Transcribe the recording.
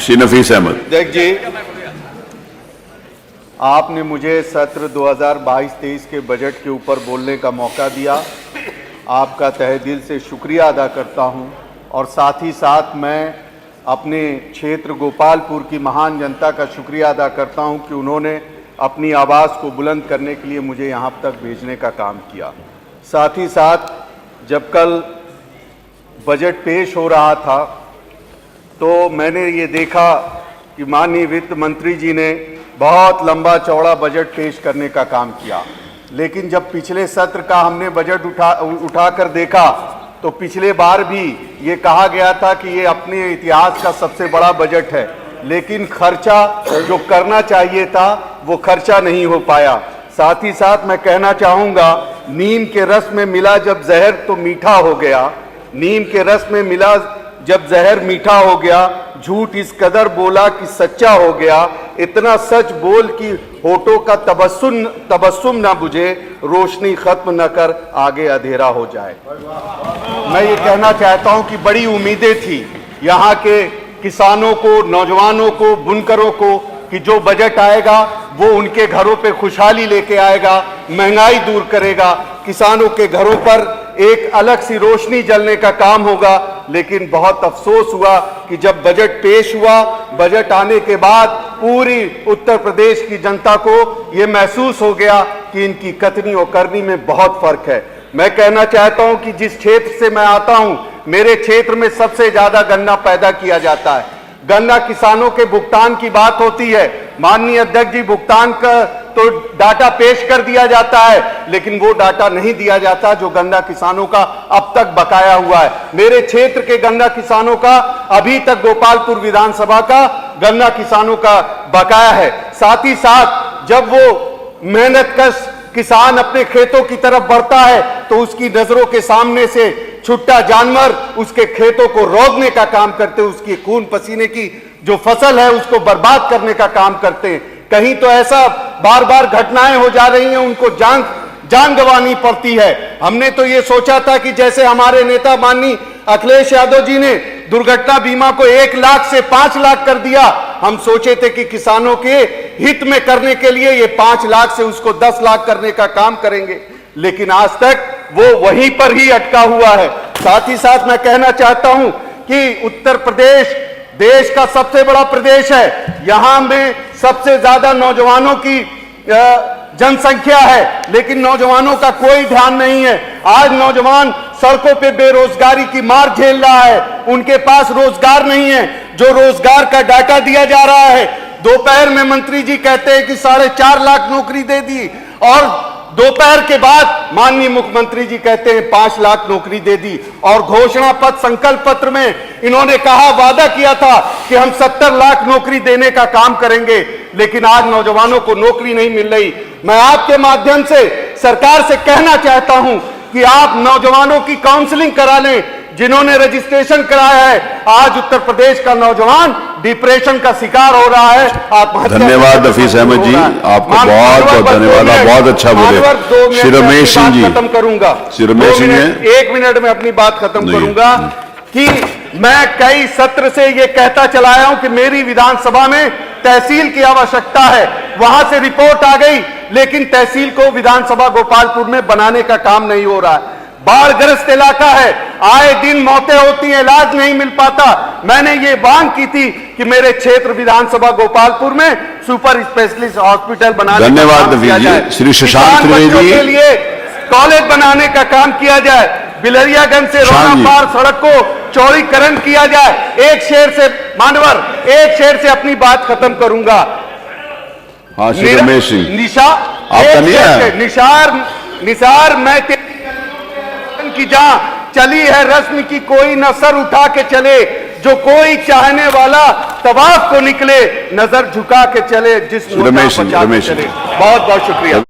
श्री नफीस अहमद। अध्यक्ष जी, आपने मुझे सत्र 2022-23 के बजट के ऊपर बोलने का मौका दिया। आपका तहे दिल से शुक्रिया अदा करता हूं और साथ ही साथ मैं अपने क्षेत्र गोपालपुर की महान जनता का शुक्रिया अदा करता हूं कि उन्होंने अपनी आवाज़ को बुलंद करने के लिए मुझे यहां तक भेजने का काम किया। साथ ही साथ जब कल बजट पेश हो रहा था तो मैंने ये देखा कि माननीय वित्त मंत्री जी ने बहुत लंबा चौड़ा बजट पेश करने का काम किया, लेकिन जब पिछले सत्र का हमने बजट उठाकर देखा तो पिछले बार भी ये कहा गया था कि ये अपने इतिहास का सबसे बड़ा बजट है, लेकिन खर्चा जो करना चाहिए था वो खर्चा नहीं हो पाया। साथ ही साथ मैं कहना चाहूँगा, नीम के रस में मिला जब जहर तो मीठा हो गया, नीम के रस में मिला जब जहर मीठा हो गया, झूठ इस कदर बोला कि सच्चा हो गया, इतना सच बोल कि होठों का तबस्सुम ना बुझे, रोशनी खत्म न कर आगे अंधेरा हो जाए। मैं ये कहना चाहता हूं कि बड़ी उम्मीदें थी यहाँ के किसानों को, नौजवानों को, बुनकरों को कि जो बजट आएगा वो उनके घरों पे खुशहाली लेके आएगा, महंगाई दूर करेगा, किसानों के घरों पर एक अलग सी रोशनी जलने का काम होगा। लेकिन बहुत अफसोस हुआ कि जब बजट पेश हुआ, बजट आने के बाद पूरी उत्तर प्रदेश की जनता को ये महसूस हो गया कि इनकी कथनी और करनी में बहुत फर्क है। मैं कहना चाहता हूं कि जिस क्षेत्र से मैं आता हूं, मेरे क्षेत्र में सबसे ज्यादा गन्ना पैदा किया जाता है। गन्ना किसानों के भुगतान की बात होती है, माननीय अध्यक्ष जी, भुगतान का तो डाटा पेश कर दिया जाता है, लेकिन वो डाटा नहीं दिया जाता जो गन्ना किसानों का अब तक बकाया हुआ है। मेरे क्षेत्र के गन्ना किसानों का अभी तक गोपालपुर विधानसभा का गन्ना किसानों का बकाया है। साथ ही साथ जब वो मेहनतकश किसान अपने खेतों की तरफ बढ़ता है तो उसकी नजरों के सामने से छुट्टा जानवर उसके खेतों को रौंदने का काम करते, उसकी खून पसीने की जो फसल है उसको बर्बाद करने का काम करते हैं। कहीं तो ऐसा बार बार घटनाएं हो जा रही हैं, उनको जान गंवानी पड़ती है। हमने तो ये सोचा था कि जैसे हमारे नेता माननीय अखिलेश यादव जी ने दुर्घटना बीमा को 1 लाख से 5 लाख कर दिया, हम सोचे थे कि किसानों के हित में करने के लिए ये 5 लाख से उसको 10 लाख करने का काम करेंगे, लेकिन आज तक वो वहीं पर ही अटका हुआ है। साथ ही साथ मैं कहना चाहता हूं कि उत्तर प्रदेश देश का सबसे बड़ा प्रदेश है, यहां में सबसे ज्यादा नौजवानों की जनसंख्या है, लेकिन नौजवानों का कोई ध्यान नहीं है। आज नौजवान सड़कों पे बेरोजगारी की मार झेल रहा है, उनके पास रोजगार नहीं है। जो रोजगार का डाटा दिया जा रहा है, दोपहर में मंत्री जी कहते हैं कि 4.5 लाख नौकरी दे दी, और दोपहर के बाद माननीय मुख्यमंत्री जी कहते हैं 5 लाख नौकरी दे दी। और घोषणा पत्र, संकल्प पत्र में इन्होंने कहा, वादा किया था कि हम 70 लाख नौकरी देने का काम करेंगे, लेकिन आज नौजवानों को नौकरी नहीं मिल रही। मैं आपके माध्यम से सरकार से कहना चाहता हूं कि आप नौजवानों की काउंसलिंग करा लें, जिन्होंने रजिस्ट्रेशन कराया है। आज उत्तर प्रदेश का नौजवान डिप्रेशन का शिकार हो रहा है, आत्महत्या। धन्यवाद नफीस अहमद जी, आपको बहुत बहुत धन्यवाद, आप बहुत अच्छा बोले। श्री रमेश सिंह जी, खत्म करूंगा। श्री रमेश सिंह, 1 मिनट में अपनी बात खत्म करूंगा कि मैं कई सत्र से ये कहता चला आया हूं कि मेरी विधानसभा में तहसील की आवश्यकता है। वहां से रिपोर्ट आ गई, लेकिन तहसील को विधानसभा गोपालपुर में बनाने का काम नहीं हो रहा है। बाढ़ग्रस्त इलाका है, आए दिन मौतें होती हैं, इलाज नहीं मिल पाता। मैंने ये मांग की थी कि मेरे क्षेत्र विधानसभा गोपालपुर में सुपर स्पेशलिस्ट हॉस्पिटल बनाने का काम किया जाए, श्री शशांक त्रिवेदी के लिए कॉलेज बनाने का काम किया जाए, बिलरियागंज से रोना पार सड़क को चौड़ीकरण किया जाए। एक शेर से मानवर, एक शेर से अपनी बात खत्म करूंगा। हाँ, श्री रमेश सिंह, निसार मैं की जहां चली है रस्म की कोई न सर उठा के चले, जो कोई चाहने वाला तवाफ को निकले, नजर झुका के चले, जिस रमेश, बहुत बहुत शुक्रिया।